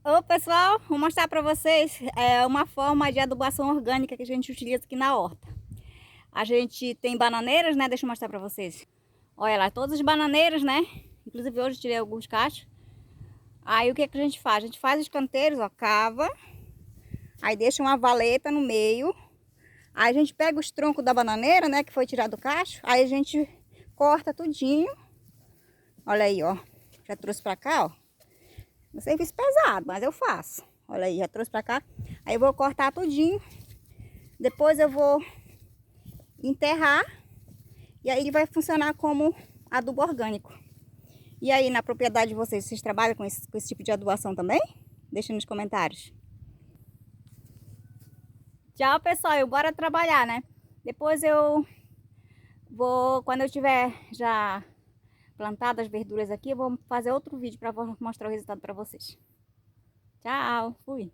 Ô pessoal, vou mostrar para vocês uma forma de adubação orgânica que a gente utiliza aqui na horta. A gente tem bananeiras, né? Deixa eu mostrar para vocês. Olha lá, todas as bananeiras, né? Inclusive hoje eu tirei alguns cachos. Aí o que que a gente faz? A gente faz os canteiros, ó, cava. Aí deixa uma valeta no meio. Aí a gente pega os troncos da bananeira, né? Que foi tirado do cacho. Aí a gente corta tudinho. Olha aí, ó. Já trouxe para cá, ó. Um serviço pesado, mas eu faço. Olha aí, já trouxe pra cá. Aí eu vou cortar tudinho. Depois eu vou enterrar. E aí ele vai funcionar como adubo orgânico. E aí, na propriedade de vocês, vocês trabalham com esse tipo de adubação também? Deixa nos comentários. Tchau, pessoal. Eu bora trabalhar, né? Depois eu vou, quando eu tiver já plantado as verduras aqui, eu vou fazer outro vídeo para mostrar o resultado para vocês. Tchau, fui.